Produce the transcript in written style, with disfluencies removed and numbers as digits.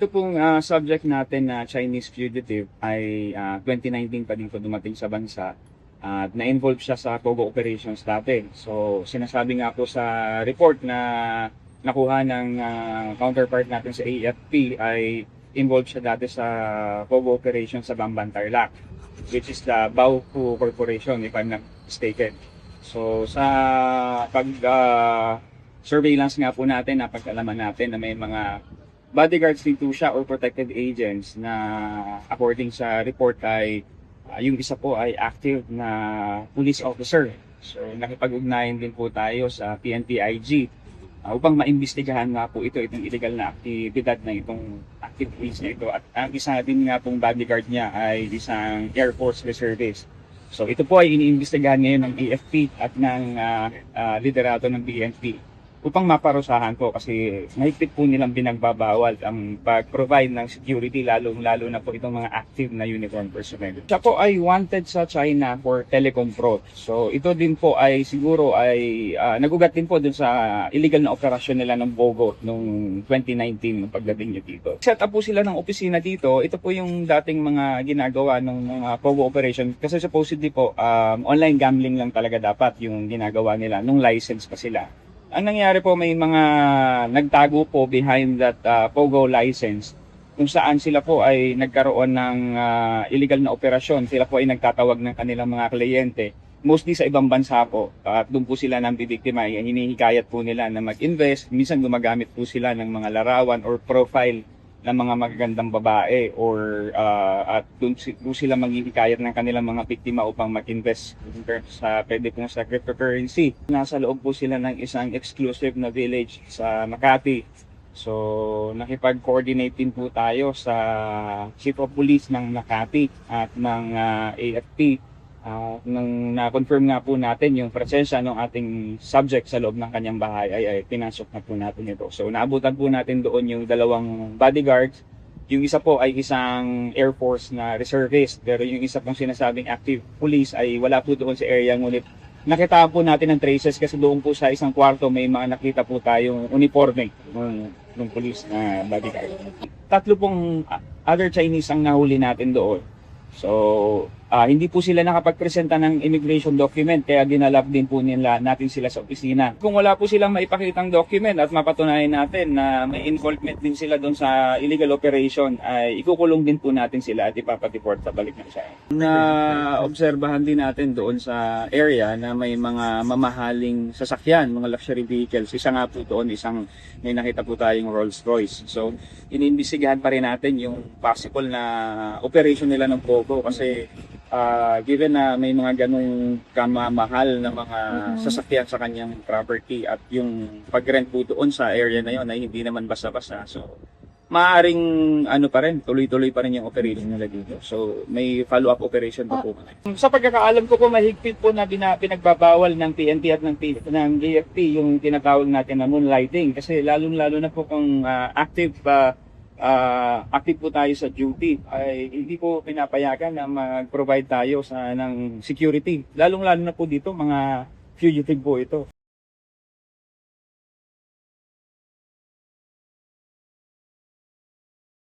Ito pong subject natin na Chinese fugitive ay 2019 pa din po dumating sa bansa at na-involve siya sa Pogo operations dati. So sinasabi nga po sa report na nakuha ng counterpart natin sa AFP ay involved siya dati sa Pogo operations sa Bamban Tarlac, which is the Bauku Corporation if I'm not mistaken. So sa surveillance nga po natin, napagkalaman natin na may mga bodyguards dito siya or protected agents na according sa report ay yung isa po ay active na police officer. So nakipag-ugnayan din po tayo sa PNP-IG upang maimbestigahan nga po itong illegal na aktibidad na itong active police na ito. At ang isa din nga pong bodyguard niya ay isang Air Force Reservist. So ito po ay iniimbestigahan ngayon ng AFP at ng liderato ng PNP upang maparusahan po kasi mahigpit po nilang binagbabawal ang pag-provide ng security lalo na po itong mga active na uniform personnel. Siya po ay wanted sa China for telecom fraud. So ito din po ay siguro ay nagugat din po dun sa illegal na operasyon nila ng Pogo noong 2019 ng pagdating niya dito. Set up po sila ng opisina dito. Ito po yung dating mga ginagawa ng mga Pogo operation kasi supposedly po online gambling lang talaga dapat yung ginagawa nila nung license pa sila. Ang nangyari po, may mga nagtago po behind that Pogo license kung saan sila po ay nagkaroon ng illegal na operasyon. Sila po ay nagtatawag ng kanilang mga kliyente, mostly sa ibang bansa po. At doon po sila nang bibiktima. Hinihikayat po nila na mag-invest. Minsan gumagamit po sila ng mga larawan or profile ng mga magagandang babae or at doon sila maghihikayat ng kanilang mga biktima upang mag-invest sa pwede pong sa cryptocurrency. Nasa loob po sila ng isang exclusive na village sa Makati. So nakipag-coordinate din po tayo sa Chief of Police ng Makati at ng AFP. Nang na-confirm nga po natin yung presensya ng ating subject sa loob ng kanyang bahay ay pinasok na po natin ito. So naabutan po natin doon yung dalawang bodyguards. Yung isa po ay isang Air Force na reservist, pero yung isa pong sinasabing active police ay wala po doon sa area, ngunit nakita po natin ang traces kasi doon po sa isang kwarto may mga nakita po tayong uniforme ng police na bodyguard. Tatlo pong other Chinese ang nahuli natin doon. So hindi po sila nakapagpresenta ng immigration document kaya ginalap din po natin sila sa opisina. Kung wala po silang maipakitang document at mapatunayan natin na may involvement din sila doon sa illegal operation ay ikukulong din po natin sila at ipapatiport sa balik ng China. Na-obserbahan din natin doon sa area na may mga mamahaling sasakyan, mga luxury vehicles. Isa nga po doon, may nakita po tayong Rolls Royce. So iniimbestigahan pa rin natin yung possible na operation nila ng Pogo kasi given na may mga ganong kamamahal na mga sasakyan sa kanyang property at yung pag-rent po doon sa area na yon ay hindi naman basta-basta. So maaring pa rin, tuloy-tuloy pa rin yung operation nila dito. So may follow-up operation pa po. Sa pagkakaalam ko po, mahigpit po na pinagbabawal ng PNP at ng AFP yung tinatawag natin na moonlighting kasi lalo na po kung active po tayo sa duty ay hindi po pinapayagan na mag-provide tayo ng security. Lalong-lalo na po dito mga fugitive po ito.